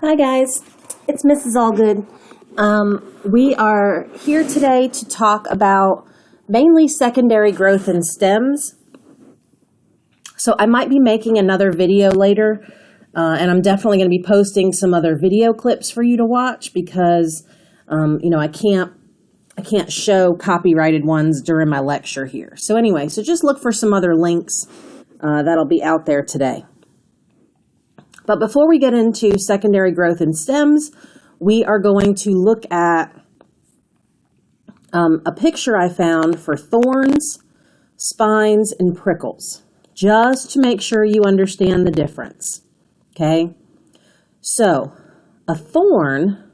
Hi guys, it's Mrs. Allgood. We are here today to talk about mainly secondary growth in stems. So I might be making another video later, and I'm definitely going to be posting some other video clips for you to watch because, I can't show copyrighted ones during my lecture here. So anyway, so just look for some other links that'll be out there today. But before we get into secondary growth in stems, we are going to look at a picture I found for thorns, spines, and prickles, just to make sure you understand the difference, okay? So, a thorn,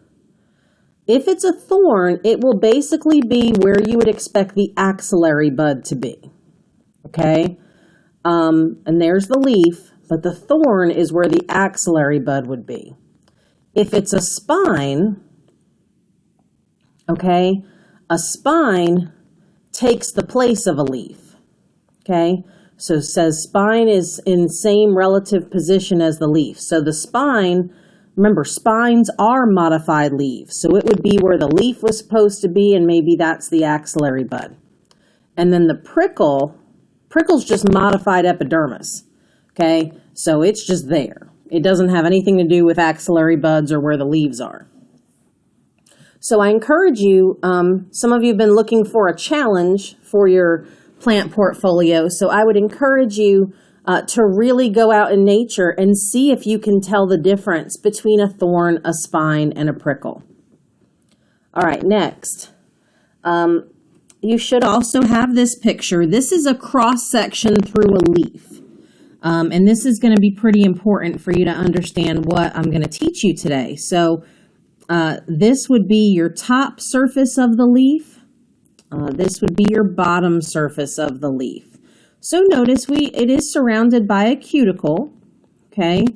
if it's a thorn, it will basically be where you would expect the axillary bud to be, okay? And there's the leaf. But the thorn is where the axillary bud would be. If it's a spine, okay, a spine takes the place of a leaf, okay? So it says spine is in same relative position as the leaf. So the spine, remember, spines are modified leaves. So it would be where the leaf was supposed to be, and maybe that's the axillary bud. And then the prickle's just modified epidermis. Okay, so it's just there. It doesn't have anything to do with axillary buds or where the leaves are. So I encourage you, some of you have been looking for a challenge for your plant portfolio, so I would encourage you to really go out in nature and see if you can tell the difference between a thorn, a spine, and a prickle. All right, next. You should also have this picture. This is a cross-section through a leaf. And this is going to be pretty important for you to understand what I'm going to teach you today. So this would be your top surface of the leaf. This would be your bottom surface of the leaf. So notice it is surrounded by a cuticle, okay?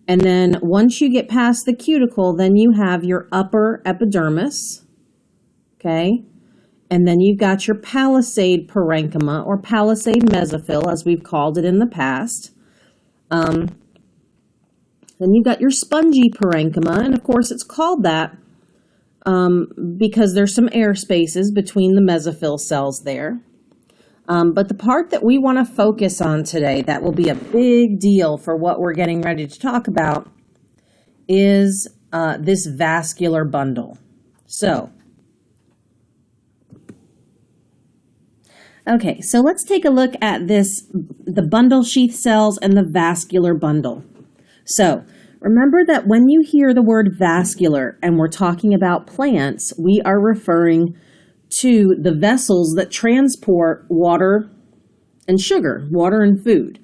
And then once you get past the cuticle, then you have your upper epidermis, okay? And then you've got your palisade parenchyma or palisade mesophyll, as we've called it in the past. Then you've got your spongy parenchyma, and of course it's called that because there's some air spaces between the mesophyll cells there. But the part that we want to focus on today, that will be a big deal for what we're getting ready to talk about, is this vascular bundle. So, okay, so let's take a look at the bundle sheath cells and the vascular bundle. So remember that when you hear the word vascular and we're talking about plants, we are referring to the vessels that transport water and sugar, water and food.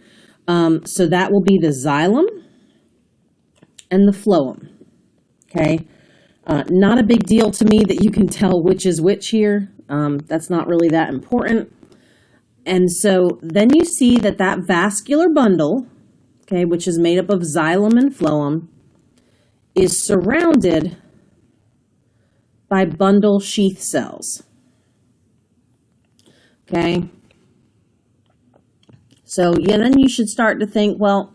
So that will be the xylem and the phloem, okay? Not a big deal to me that you can tell which is which here. That's not really that important. And so then you see that vascular bundle, okay, which is made up of xylem and phloem, is surrounded by bundle sheath cells. Okay? So then you should start to think, well,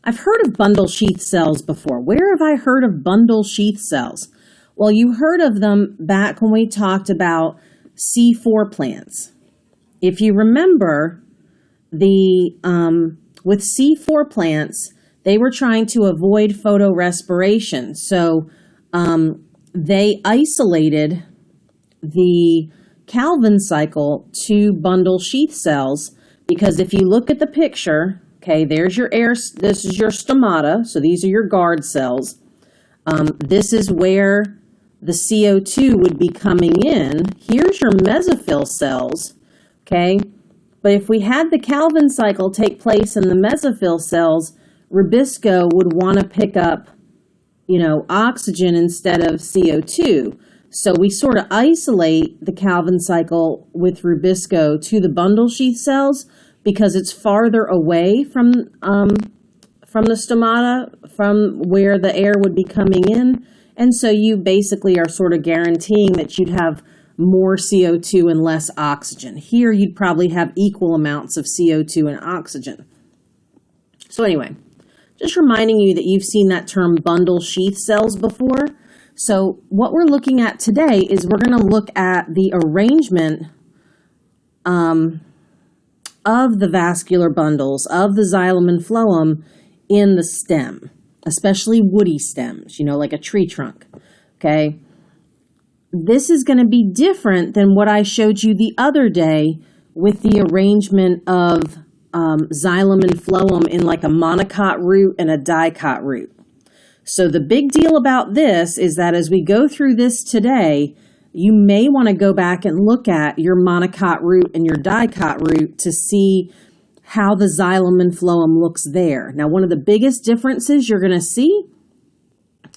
I've heard of bundle sheath cells before. Where have I heard of bundle sheath cells? Well, you heard of them back when we talked about C4 plants. If you remember, with C4 plants, they were trying to avoid photorespiration. So they isolated the Calvin cycle to bundle sheath cells because if you look at the picture, okay, there's your air, this is your stomata, so these are your guard cells. This is where the CO2 would be coming in. Here's your mesophyll cells. Okay, but if we had the Calvin cycle take place in the mesophyll cells, Rubisco would want to pick up, oxygen instead of CO2. So we sort of isolate the Calvin cycle with Rubisco to the bundle sheath cells because it's farther away from the stomata, from where the air would be coming in. And so you basically are sort of guaranteeing that you'd have more CO2 and less oxygen. Here, you'd probably have equal amounts of CO2 and oxygen. So anyway, Just reminding you that you've seen that term bundle sheath cells before. So what we're looking at today is we're going to look at the arrangement of the vascular bundles of the xylem and phloem in the stem, especially woody stems, like a tree trunk, okay? This is going to be different than what I showed you the other day with the arrangement of xylem and phloem in like a monocot root and a dicot root. So the big deal about this is that as we go through this today, you may want to go back and look at your monocot root and your dicot root to see how the xylem and phloem looks there. Now, one of the biggest differences you're going to see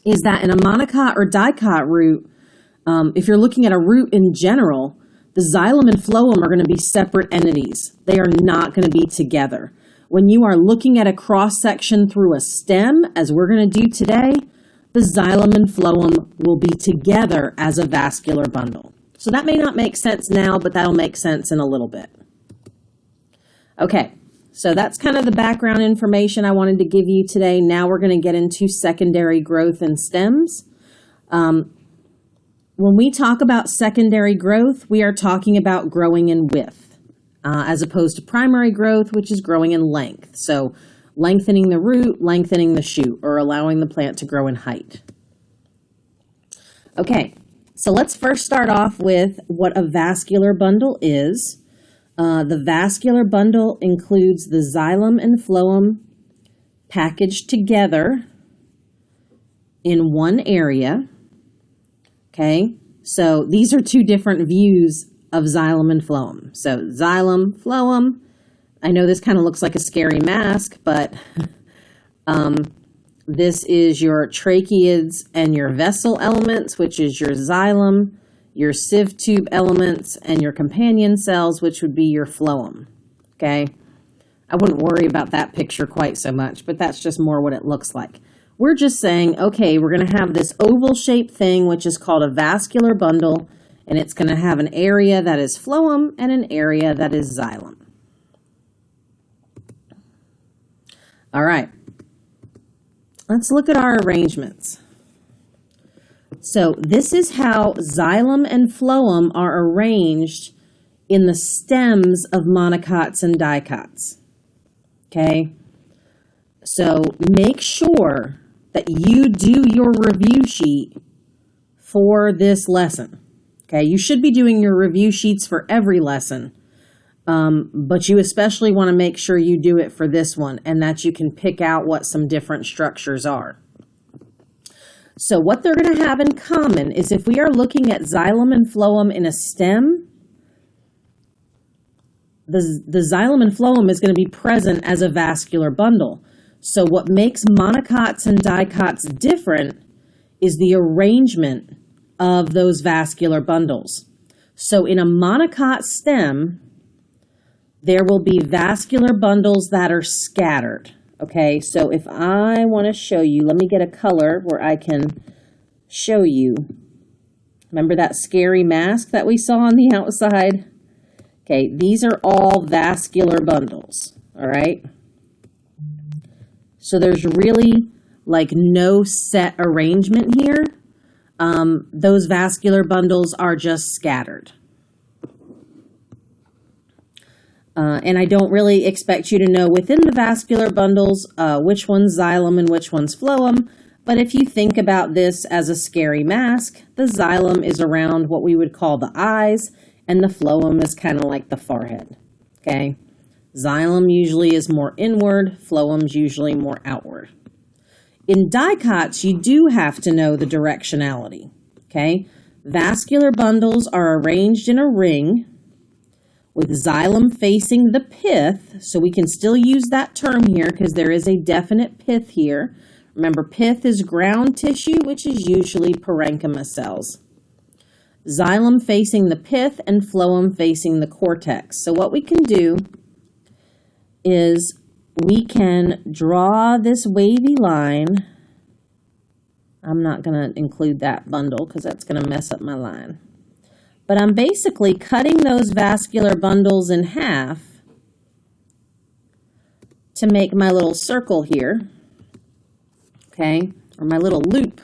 is that in a monocot or dicot root, if you're looking at a root in general, the xylem and phloem are going to be separate entities. They are not going to be together. When you are looking at a cross-section through a stem, as we're going to do today, the xylem and phloem will be together as a vascular bundle. So that may not make sense now, but that'll make sense in a little bit. Okay, so that's kind of the background information I wanted to give you today. Now we're going to get into secondary growth in stems. When we talk about secondary growth, we are talking about growing in width, as opposed to primary growth, which is growing in length. So lengthening the root, lengthening the shoot, or allowing the plant to grow in height. Okay, so let's first start off with what a vascular bundle is. The vascular bundle includes the xylem and phloem packaged together in one area. Okay, so these are two different views of xylem and phloem. So xylem, phloem. I know this kind of looks like a scary mask, but this is your tracheids and your vessel elements, which is your xylem, your sieve tube elements, and your companion cells, which would be your phloem. Okay, I wouldn't worry about that picture quite so much, but that's just more what it looks like. We're just saying, okay, we're going to have this oval-shaped thing, which is called a vascular bundle, and it's going to have an area that is phloem and an area that is xylem. All right, let's look at our arrangements. So this is how xylem and phloem are arranged in the stems of monocots and dicots. Okay, so make sure that you do your review sheet for this lesson. Okay, you should be doing your review sheets for every lesson, but you especially want to make sure you do it for this one and that you can pick out what some different structures are. So what they're going to have in common is if we are looking at xylem and phloem in a stem, the xylem and phloem is going to be present as a vascular bundle. So what makes monocots and dicots different is the arrangement of those vascular bundles. So in a monocot stem, there will be vascular bundles that are scattered. Okay, so if I want to show you, let me get a color where I can show you. Remember that scary mask that we saw on the outside? Okay, these are all vascular bundles, all right? So there's really like no set arrangement here. Those vascular bundles are just scattered. And I don't really expect you to know within the vascular bundles which one's xylem and which one's phloem. But if you think about this as a scary mask, the xylem is around what we would call the eyes, and the phloem is kind of like the forehead. Okay? Xylem usually is more inward, phloem's usually more outward. In dicots, you do have to know the directionality. Okay? Vascular bundles are arranged in a ring with xylem facing the pith, so we can still use that term here because there is a definite pith here. Remember, pith is ground tissue, which is usually parenchyma cells. Xylem facing the pith and phloem facing the cortex. So what we can do is we can draw this wavy line. I'm not going to include that bundle because that's going to mess up my line. But I'm basically cutting those vascular bundles in half to make my little circle here. okay, or my little loop.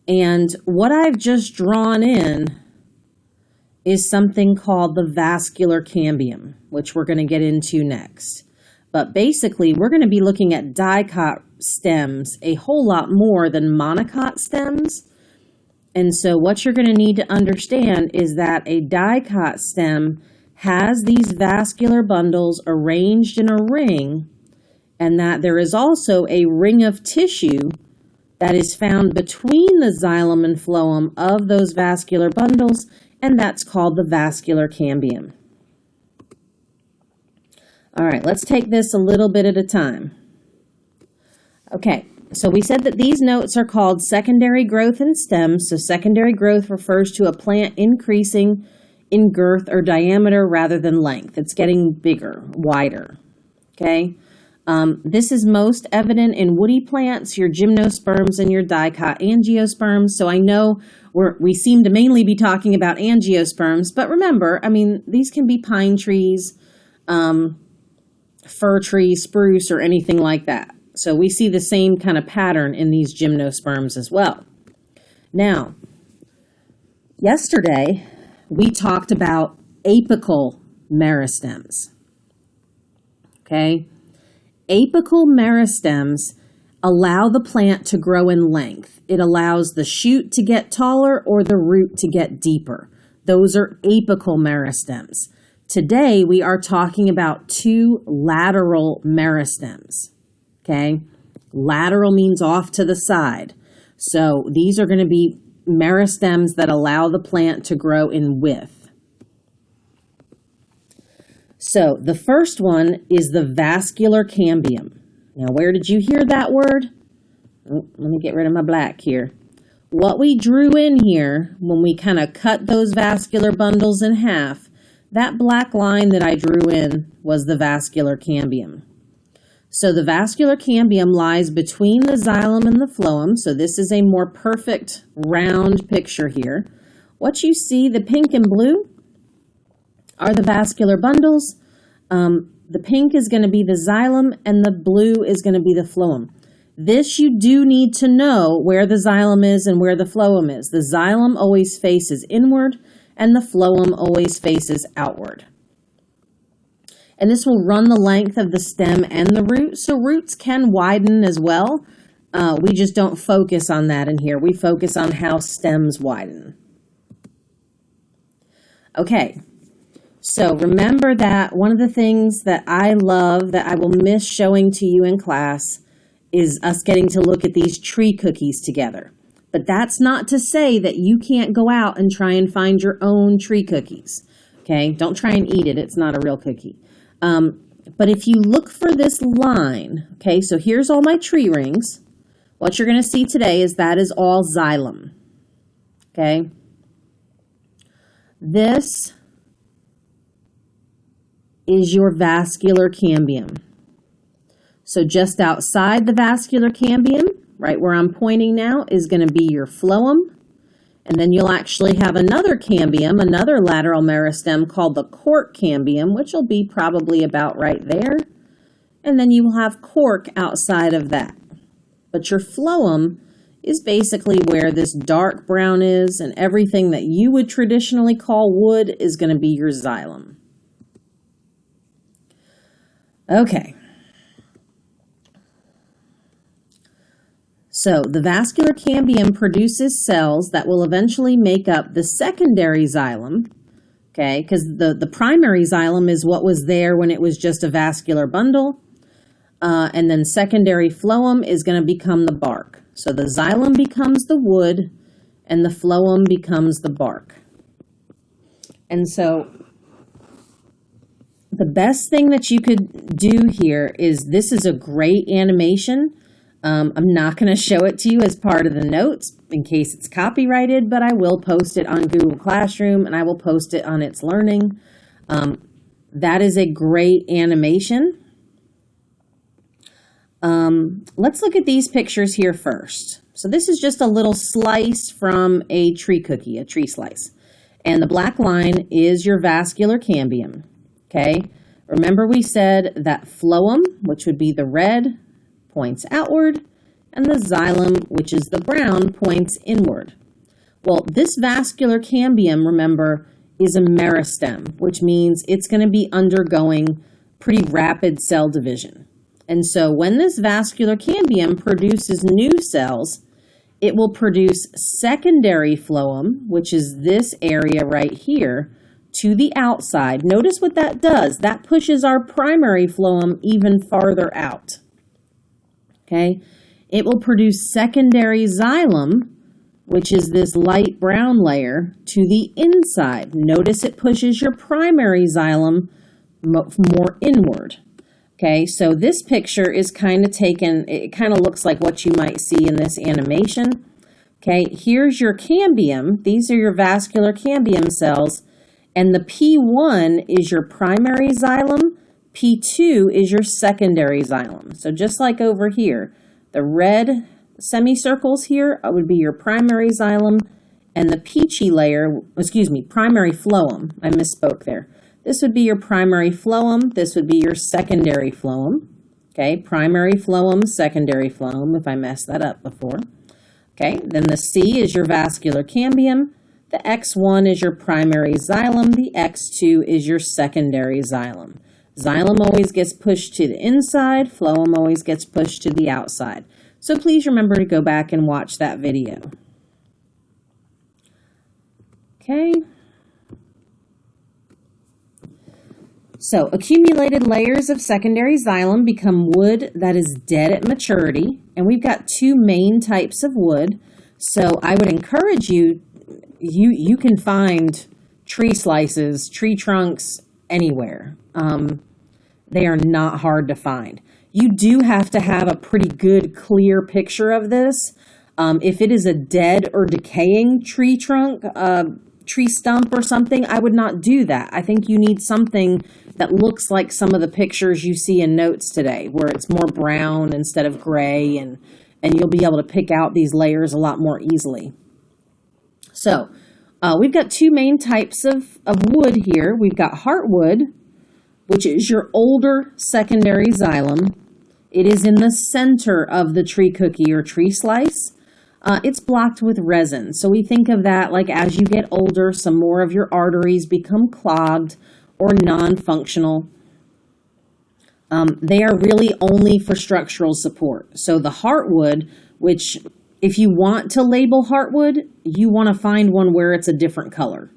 And what I've just drawn in is something called the vascular cambium, which we're going to get into next. But basically, we're going to be looking at dicot stems a whole lot more than monocot stems. And so what you're going to need to understand is that a dicot stem has these vascular bundles arranged in a ring, and that there is also a ring of tissue that is found between the xylem and phloem of those vascular bundles, and that's called the vascular cambium. All right, let's take this a little bit at a time. Okay, so we said that these notes are called secondary growth in stems. So secondary growth refers to a plant increasing in girth or diameter rather than length. It's getting bigger, wider, okay? This is most evident in woody plants, your gymnosperms and your dicot angiosperms. So I know we seem to mainly be talking about angiosperms, but remember, I mean, these can be pine trees, fir tree, spruce, or anything like that. So we see the same kind of pattern in these gymnosperms as well. Now, yesterday, we talked about apical meristems, okay? Apical meristems allow the plant to grow in length. It allows the shoot to get taller or the root to get deeper. Those are apical meristems. Today, we are talking about two lateral meristems, okay? Lateral means off to the side. So these are going to be meristems that allow the plant to grow in width. So the first one is the vascular cambium. Now, where did you hear that word? Oh, let me get rid of my black here. What we drew in here when we kind of cut those vascular bundles in half, that black line that I drew in was the vascular cambium. So the vascular cambium lies between the xylem and the phloem. So this is a more perfect round picture here. What you see, the pink and blue, are the vascular bundles. The pink is going to be the xylem and the blue is going to be the phloem. This you do need to know where the xylem is and where the phloem is. The xylem always faces inward and the phloem always faces outward. And this will run the length of the stem and the root. So roots can widen as well. We just don't focus on that in here. We focus on how stems widen. Okay. So remember that one of the things that I love that I will miss showing to you in class is us getting to look at these tree cookies together. But that's not to say that you can't go out and try and find your own tree cookies. Okay, don't try and eat it. It's not a real cookie. But if you look for this line, okay, so here's all my tree rings. What you're going to see today is that is all xylem. Okay. This is your vascular cambium. So just outside the vascular cambium, right where I'm pointing now, is going to be your phloem. And then you'll actually have another cambium, another lateral meristem called the cork cambium, which will be probably about right there. And then you will have cork outside of that. But your phloem is basically where this dark brown is, and everything that you would traditionally call wood is going to be your xylem. Okay. So the vascular cambium produces cells that will eventually make up the secondary xylem, okay, because the primary xylem is what was there when it was just a vascular bundle, and then secondary phloem is going to become the bark. So the xylem becomes the wood, and the phloem becomes the bark. And so the best thing that you could do here is, this is a great animation. I'm not going to show it to you as part of the notes in case it's copyrighted, but I will post it on Google Classroom and I will post it on It's Learning. That is a great animation. Let's look at these pictures here first. So this is just a little slice from a tree cookie, a tree slice. And the black line is your vascular cambium. Okay, remember we said that phloem, which would be the red, points outward, and the xylem, which is the brown, points inward. Well, this vascular cambium, remember, is a meristem, which means it's going to be undergoing pretty rapid cell division. And so when this vascular cambium produces new cells, it will produce secondary phloem, which is this area right here, to the outside. Notice what that does. That pushes our primary phloem even farther out. Okay? It will produce secondary xylem, which is this light brown layer, to the inside. Notice it pushes your primary xylem more inward. Okay, so this picture is kind of taken, it kind of looks like what you might see in this animation. Okay, here's your cambium. These are your vascular cambium cells. And the P1 is your primary xylem. P2 is your secondary xylem. So just like over here, the red semicircles here would be your primary xylem, and the peachy layer, primary phloem. I misspoke there. This would be your primary phloem. This would be your secondary phloem. Okay, primary phloem, secondary phloem, if I messed that up before. Okay, then the C is your vascular cambium. The X1 is your primary xylem. The X2 is your secondary xylem. Xylem always gets pushed to the inside. Phloem always gets pushed to the outside. So please remember to go back and watch that video. Okay. So accumulated layers of secondary xylem become wood that is dead at maturity. And we've got two main types of wood. So I would encourage you, you can find tree slices, tree trunks anywhere. They are not hard to find. You do have to have a pretty good, clear picture of this. If it is a dead or decaying tree trunk, tree stump or something, I would not do that. I think you need something that looks like some of the pictures you see in notes today, where it's more brown instead of gray, and you'll be able to pick out these layers a lot more easily. So we've got two main types of wood here. We've got heartwood, which is your older secondary xylem. It is in the center of the tree cookie or tree slice. It's blocked with resin. So we think of that like as you get older, some more of your arteries become clogged or non-functional. They are really only for structural support. So the heartwood, which if you want to label heartwood, you want to find one where it's a different color.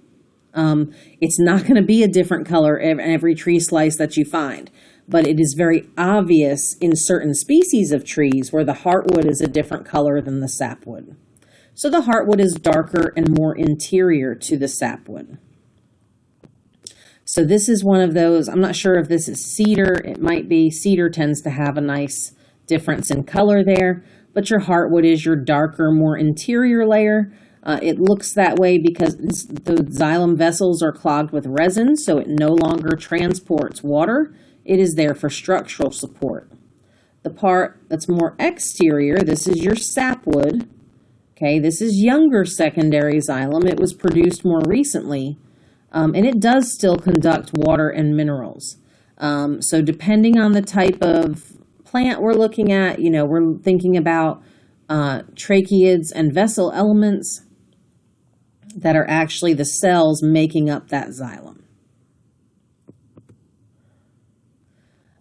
It's not going to be a different color in every tree slice that you find, but it is very obvious in certain species of trees where the heartwood is a different color than the sapwood. So the heartwood is darker and more interior to the sapwood. So this is one of those, I'm not sure if this is cedar, it might be. Cedar tends to have a nice difference in color there, but your heartwood is your darker, more interior layer. It looks that way because the xylem vessels are clogged with resin, so it no longer transports water. It is there for structural support. The part that's more exterior, this is your sapwood. Okay, this is younger secondary xylem. It was produced more recently, and it does still conduct water and minerals. So depending on the type of plant we're looking at, we're thinking about tracheids and vessel elements that are actually the cells making up that xylem.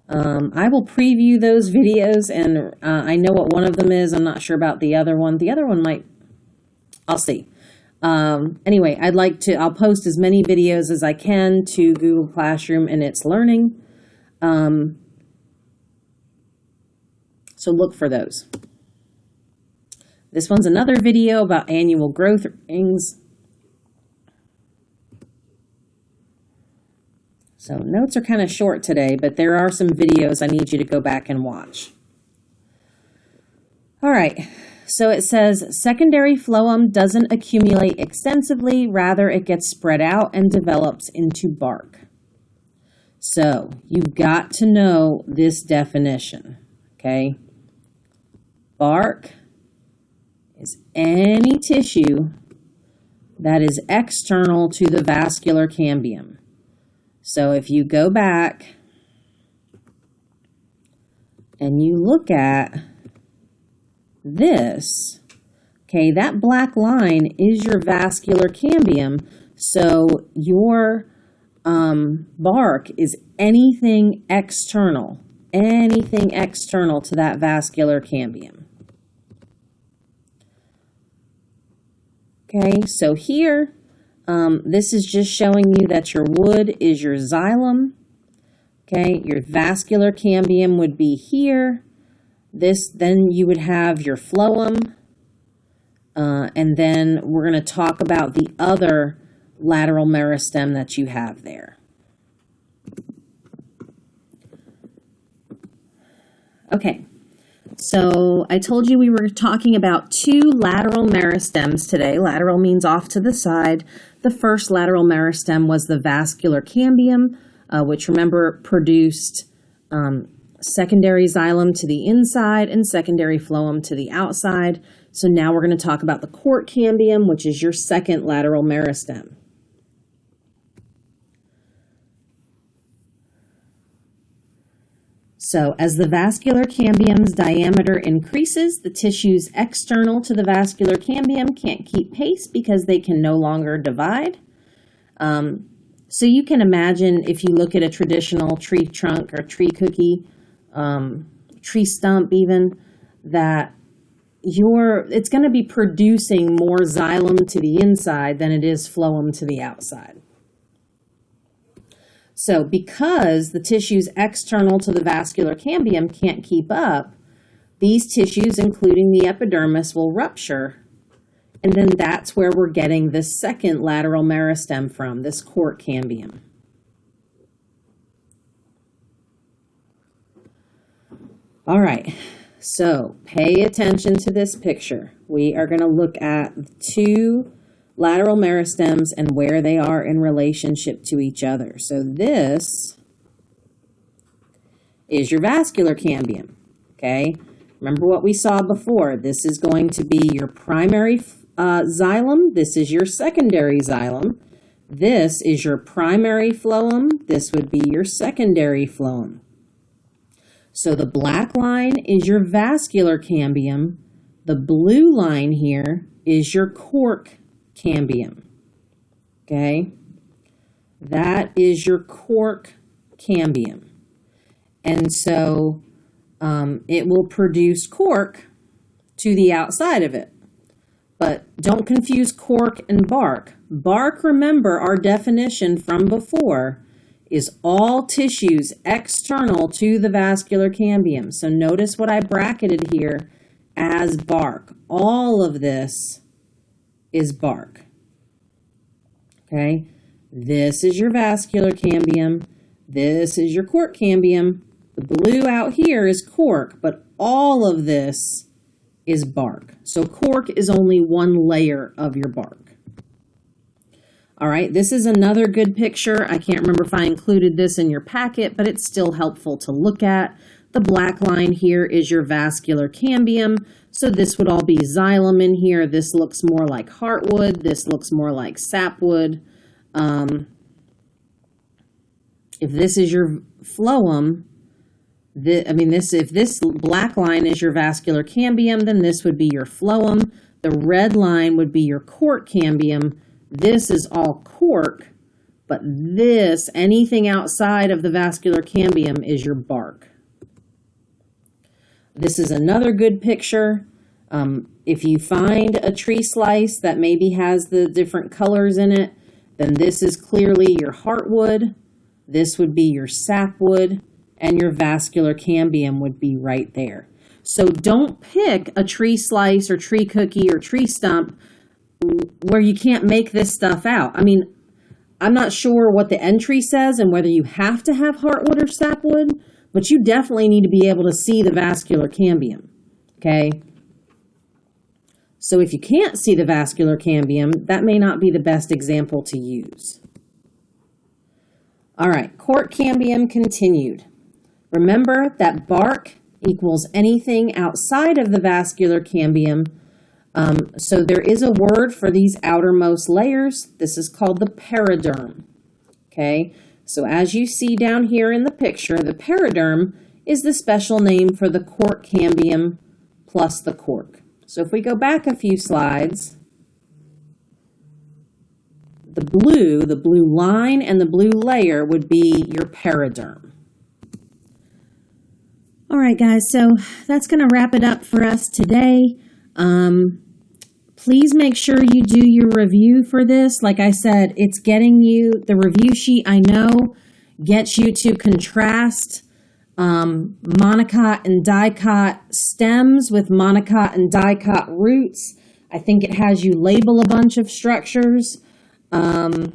I will preview those videos, and I know what one of them is. I'm not sure about the other one. The other one I'll see. Anyway, I'll post as many videos as I can to Google Classroom and its learning. So look for those. This one's another video about annual growth rings. So notes are kind of short today, but there are some videos I need you to go back and watch. All right, so it says secondary phloem doesn't accumulate extensively, rather it gets spread out and develops into bark. So you've got to know this definition, okay? Bark is any tissue that is external to the vascular cambium. So if you go back and you look at this, okay, that black line is your vascular cambium. So your bark is anything external to that vascular cambium. Okay, so here, this is just showing you that your wood is your xylem. Okay, your vascular cambium would be here. Then you would have your phloem. And then we're going to talk about the other lateral meristem that you have there. Okay, so I told you we were talking about two lateral meristems today. Lateral means off to the side. The first lateral meristem was the vascular cambium, which, remember, produced secondary xylem to the inside and secondary phloem to the outside. So now we're going to talk about the court cambium, which is your second lateral meristem. So as the vascular cambium's diameter increases, the tissues external to the vascular cambium can't keep pace because they can no longer divide. So you can imagine if you look at a traditional tree trunk or tree cookie, tree stump even, that it's going to be producing more xylem to the inside than it is phloem to the outside. So because the tissues external to the vascular cambium can't keep up, these tissues, including the epidermis, will rupture. And then that's where we're getting this second lateral meristem from, this court cambium. All right, so pay attention to this picture. We are going to look at two lateral meristems and where they are in relationship to each other. So this is your vascular cambium, okay? Remember what we saw before. This is going to be your primary xylem. This is your secondary xylem. This is your primary phloem. This would be your secondary phloem. So the black line is your vascular cambium. The blue line here is your cork cambium, okay? That is your cork cambium. And so it will produce cork to the outside of it. But don't confuse cork and bark. Bark, remember our definition from before, is all tissues external to the vascular cambium. So notice what I bracketed here as bark. All of this is bark. Okay, this is your vascular cambium. This is your cork cambium. The blue out here is cork, but all of this is bark. So cork is only one layer of your bark. All right, this is another good picture. I can't remember if I included this in your packet, but it's still helpful to look at. The black line here is your vascular cambium. So this would all be xylem in here. This looks more like heartwood. This looks more like sapwood. If this is your phloem, if this black line is your vascular cambium, then this would be your phloem. The red line would be your court cambium. This is all cork, but this, anything outside of the vascular cambium, is your bark. This is another good picture. If you find a tree slice that maybe has the different colors in it, then this is clearly your heartwood. This would be your sapwood, and your vascular cambium would be right there. So don't pick a tree slice or tree cookie or tree stump where you can't make this stuff out. I mean, I'm not sure what the entry says and whether you have to have heartwood or sapwood, but you definitely need to be able to see the vascular cambium, okay? So if you can't see the vascular cambium, that may not be the best example to use. All right, court cambium continued. Remember that bark equals anything outside of the vascular cambium. So there is a word for these outermost layers. This is called the periderm, okay? So as you see down here in the picture, the periderm is the special name for the court cambium plus the cork. So if we go back a few slides, the blue line and the blue layer would be your periderm. All right, guys, so that's going to wrap it up for us today. Please make sure you do your review for this. Like I said, it's getting you, the review sheet, I know, gets you to contrast monocot and dicot stems with monocot and dicot roots. I think it has you label a bunch of structures. And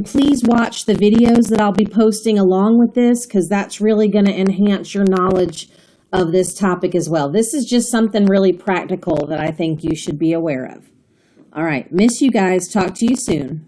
please watch the videos that I'll be posting along with this, because that's really going to enhance your knowledge of this topic as well. This is just something really practical that I think you should be aware of. All right, miss you guys. Talk to you soon.